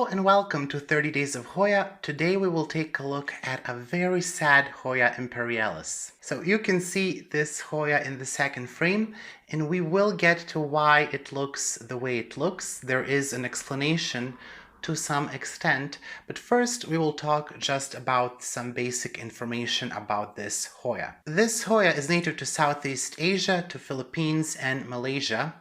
Hello and welcome to 30 Days of Hoya. Today we will take a look at a very sad Hoya imperialis. So you can see this Hoya in the second frame, and we will get to why it looks the way it looks. There is an explanation to some extent, but first we will talk just about some basic information about this Hoya. This Hoya is native to Southeast Asia, to Philippines and Malaysia.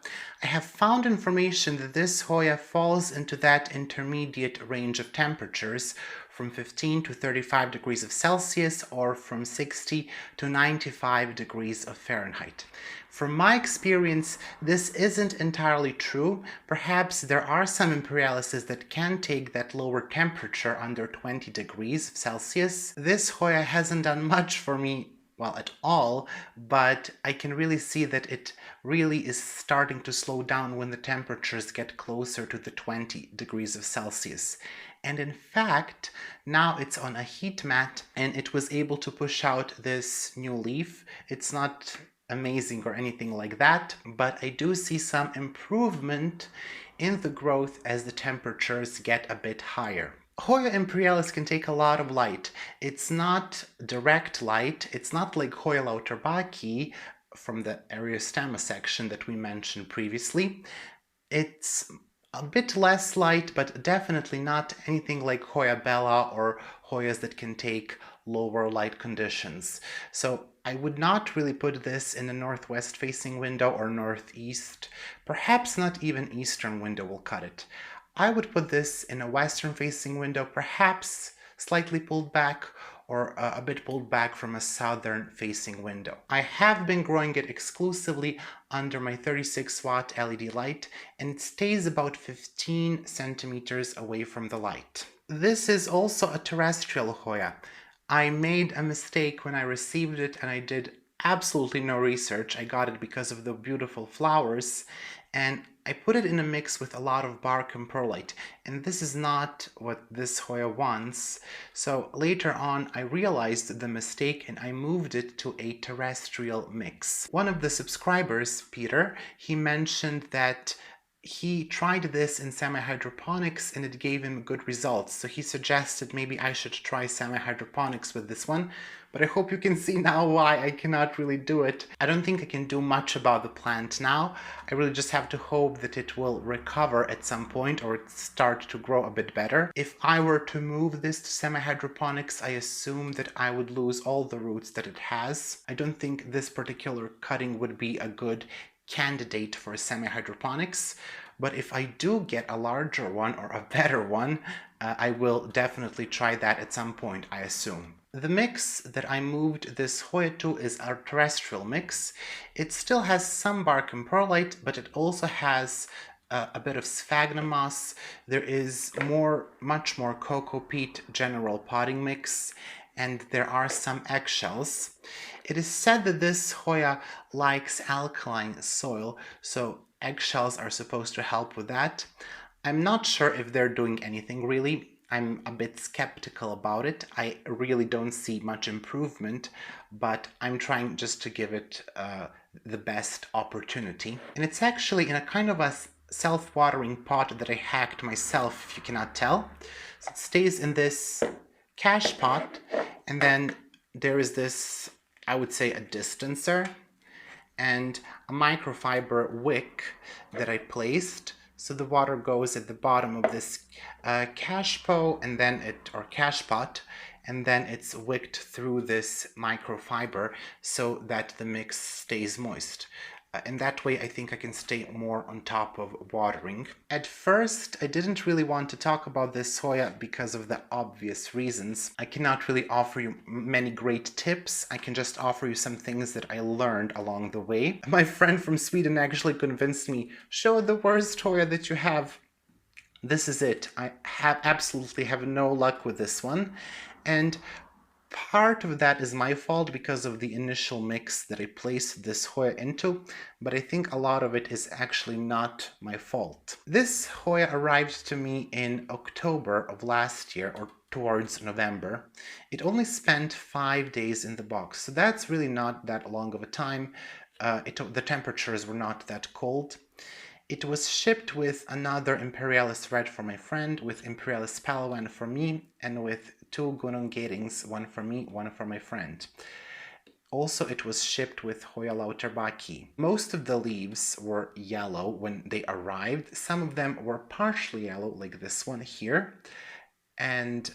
I have found information that this Hoya falls into that intermediate range of temperatures from 15 to 35 degrees of Celsius or from 60 to 95 degrees of Fahrenheit. From my experience, this isn't entirely true. Perhaps there are some imperialises that can take that lower temperature under 20 degrees Celsius. This Hoya hasn't done much for me, well, at all, but I can really see that it really is starting to slow down when the temperatures get closer to the 20 degrees of Celsius. And in fact, now it's on a heat mat and it was able to push out this new leaf. It's not amazing or anything like that, but I do see some improvement in the growth as the temperatures get a bit higher. Hoya imperialis can take a lot of light. It's not direct light. It's not like Hoya lauterbachii from the Eriostema section that we mentioned previously. It's a bit less light, but definitely not anything like Hoya bella or Hoyas that can take lower light conditions. So I would not really put this in a northwest facing window or northeast. Perhaps not even eastern window will cut it. I would put this in a western facing window, perhaps slightly pulled back or a bit pulled back from a southern facing window. I have been growing it exclusively under my 36 watt LED light, and it stays about 15 centimeters away from the light. This is also a terrestrial Hoya. I made a mistake when I received it and I did absolutely no research. I got it because of the beautiful flowers, and I put it in a mix with a lot of bark and perlite, and this is not what this Hoya wants. So later on I realized the mistake and I moved it to a terrestrial mix. One of the subscribers, Peter, he mentioned that he tried this in semi-hydroponics and it gave him good results. So he suggested maybe I should try semi-hydroponics with this one, but I hope you can see now why I cannot really do it. I don't think I can do much about the plant now. I really just have to hope that it will recover at some point or start to grow a bit better. If I were to move this to semi-hydroponics, I assume that I would lose all the roots that it has. I don't think this particular cutting would be a good candidate for semi-hydroponics, but if I do get a larger one or a better one, I will definitely try that at some point, I assume. The mix that I moved this Hoya to is a terrestrial mix. It still has some bark and perlite, but it also has a bit of sphagnum moss. There is much more cocoa peat general potting mix, and there are some eggshells. It is said that this Hoya likes alkaline soil, so eggshells are supposed to help with that. I'm not sure if they're doing anything really. I'm a bit skeptical about it. I really don't see much improvement, but I'm trying just to give it the best opportunity. And it's actually in a kind of a self-watering pot that I hacked myself, if you cannot tell. So it stays in this cache pot, and then there is this, I would say, a distancer and a microfiber wick that I placed. So the water goes at the bottom of this cache pot, and then cache pot, and then it's wicked through this microfiber so that the mix stays moist. And that way I think I can stay more on top of watering. At first, I didn't really want to talk about this Hoya because of the obvious reasons. I cannot really offer you many great tips. I can just offer you some things that I learned along the way. My friend from Sweden actually convinced me, show the worst Hoya that you have. This is it. I absolutely have no luck with this one. And part of that is my fault because of the initial mix that I placed this Hoya into, but I think a lot of it is actually not my fault. This Hoya arrived to me in October of last year, or towards November. It only spent 5 days in the box, so that's really not that long of a time. The temperatures were not that cold. It was shipped with another imperialis red for my friend, with imperialis palawan for me, and with 2 gunung gatings, one for me, one for my friend. Also, it was shipped with Hoya lauterbaki. Most of the leaves were yellow when they arrived. Some of them were partially yellow, like this one here. And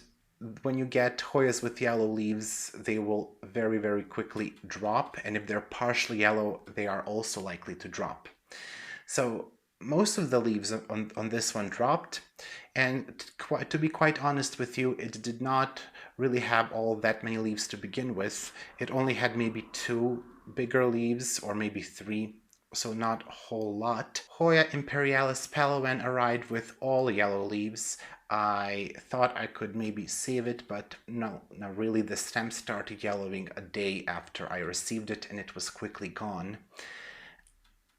when you get Hoyas with yellow leaves, they will very, very quickly drop. And if they're partially yellow, they are also likely to drop. So most of the leaves on this one dropped. And to be quite honest with you, it did not really have all that many leaves to begin with. It only had maybe 2 bigger leaves, or maybe 3, so not a whole lot. Hoya imperialis palawan arrived with all yellow leaves. I thought I could maybe save it, but no, really the stem started yellowing a day after I received it, and it was quickly gone.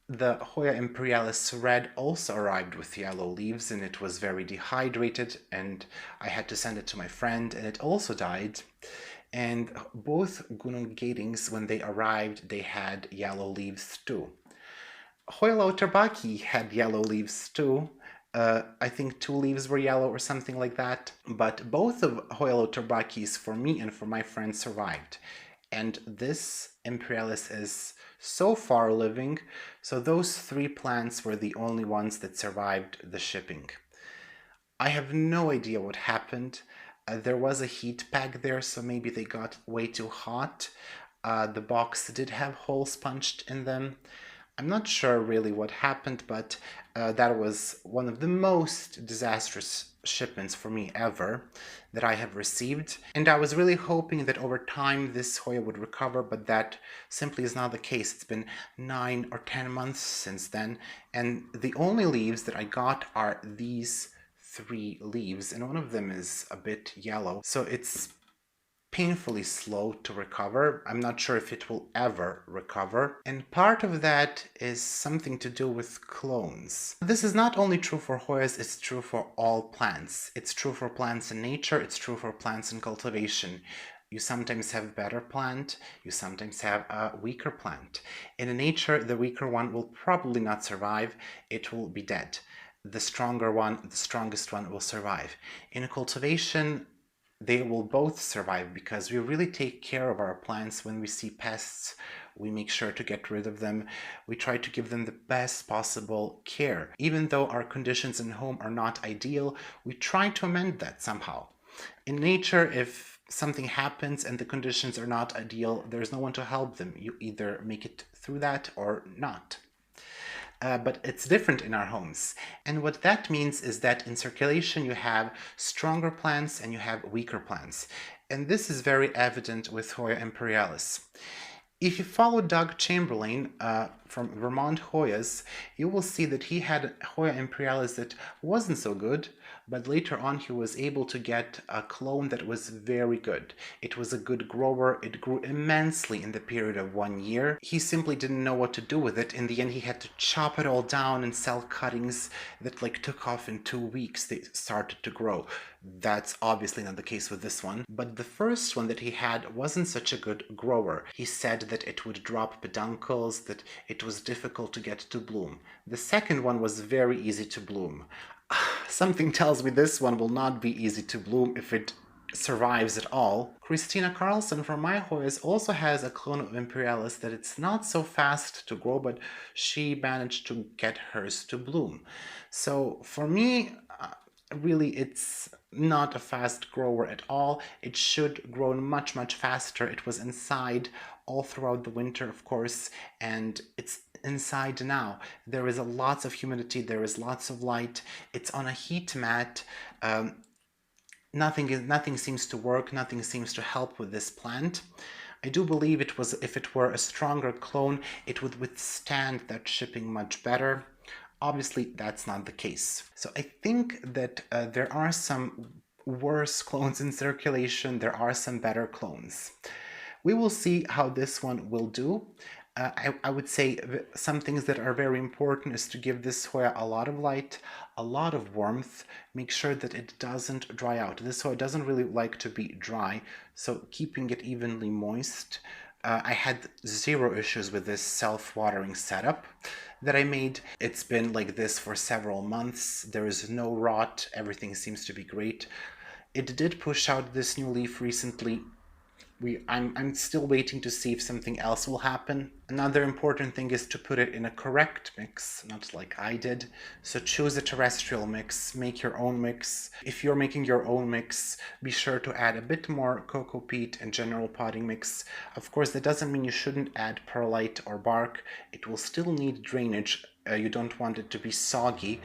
The Hoya imperialis red also arrived with yellow leaves, and it was very dehydrated, and I had to send it to my friend, and it also died. And both gunung gatings, when they arrived, they had yellow leaves too. Hoya lauterbaki had yellow leaves too. I think 2 leaves were yellow or something like that. But both of Hoya lauterbakis for me and for my friend survived. And this imperialis is so far living, so those 3 plants were the only ones that survived the shipping. I have no idea what happened. There was a heat pack there, so maybe they got way too hot. The box did have holes punched in them. I'm not sure really what happened, but that was one of the most disastrous shipments for me ever that I have received. And I was really hoping that over time this Hoya would recover, but that simply is not the case. It's been 9 or 10 months since then, and the only leaves that I got are these 3 leaves, and one of them is a bit yellow, so it's painfully slow to recover. I'm not sure if it will ever recover. And part of that is something to do with clones. This is not only true for Hoyas, it's true for all plants. It's true for plants in nature, it's true for plants in cultivation. You sometimes have a better plant, you sometimes have a weaker plant. In nature, the weaker one will probably not survive, it will be dead. The stronger one, the strongest one will survive. In cultivation, they will both survive because we really take care of our plants. When we see pests, we make sure to get rid of them. We try to give them the best possible care. Even though our conditions in home are not ideal, we try to amend that somehow. In nature, if something happens and the conditions are not ideal, there's no one to help them. You either make it through that or not. But it's different in our homes. And what that means is that in circulation you have stronger plants and you have weaker plants. And this is very evident with Hoya imperialis. If you follow Doug Chamberlain from Vermont Hoyas, you will see that he had Hoya imperialis that wasn't so good, but later on he was able to get a clone that was very good. It was a good grower, it grew immensely in the period of 1 year. He simply didn't know what to do with it. In the end, he had to chop it all down and sell cuttings that took off in 2 weeks. They started to grow. That's obviously not the case with this one, but the first one that he had wasn't such a good grower. He said that it would drop peduncles, that it was difficult to get to bloom. The second one was very easy to bloom. Something tells me this one will not be easy to bloom if it survives at all. Christina Carlson from My Hoyas also has a clone of imperialis that it's not so fast to grow, but she managed to get hers to bloom. So for me, really it's not a fast grower at all. It should grow much, much faster. It was inside all throughout the winter, of course, and it's inside now. There is lots of humidity, there is lots of light. It's on a heat mat. Nothing seems to work, nothing seems to help with this plant. I do believe if it were a stronger clone, it would withstand that shipping much better. Obviously, that's not the case. So I think that there are some worse clones in circulation, there are some better clones. We will see how this one will do. I would say some things that are very important is to give this Hoya a lot of light, a lot of warmth, make sure that it doesn't dry out. This Hoya doesn't really like to be dry, so keeping it evenly moist I had zero issues with this self-watering setup that I made. It's been like this for several months. There is no rot. Everything seems to be great. It did push out this new leaf recently. I'm still waiting to see if something else will happen. Another important thing is to put it in a correct mix, not like I did. So choose a terrestrial mix, make your own mix. If you're making your own mix, be sure to add a bit more cocoa peat and general potting mix. Of course, that doesn't mean you shouldn't add perlite or bark. It will still need drainage. You don't want it to be soggy.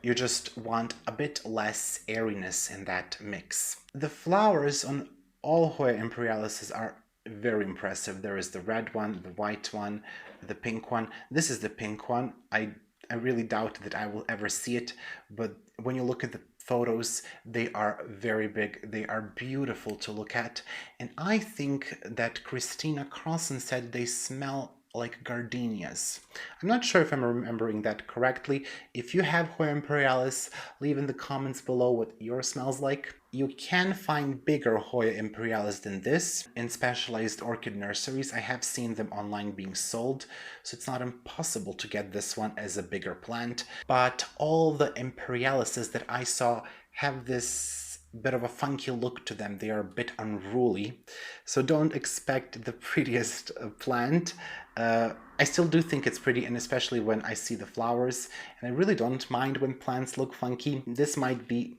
You just want a bit less airiness in that mix. The flowers on all Hoya imperialis are very impressive. There is the red one, the white one, the pink one. This is the pink one. I really doubt that I will ever see it, but when you look at the photos, they are very big. They are beautiful to look at. And I think that Christina Carlson said they smell like gardenias. I'm not sure if I'm remembering that correctly. If you have Hoya imperialis, leave in the comments below what yours smells like. You can find bigger Hoya imperialis than this in specialized orchid nurseries. I have seen them online being sold, so it's not impossible to get this one as a bigger plant. But all the imperialises that I saw have this bit of a funky look to them. They are a bit unruly, so don't expect the prettiest plant. I still do think it's pretty, and especially when I see the flowers, and I really don't mind when plants look funky. This might be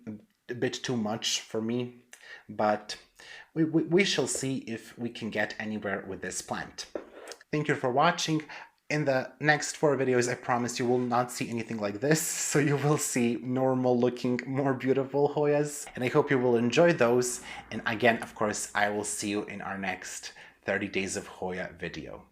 a bit too much for me, but we shall see if we can get anywhere with this plant. Thank you for watching. In the next 4 videos, I promise you will not see anything like this, so you will see normal looking, more beautiful Hoyas, and I hope you will enjoy those. And again, of course, I will see you in our next 30 Days of Hoya video.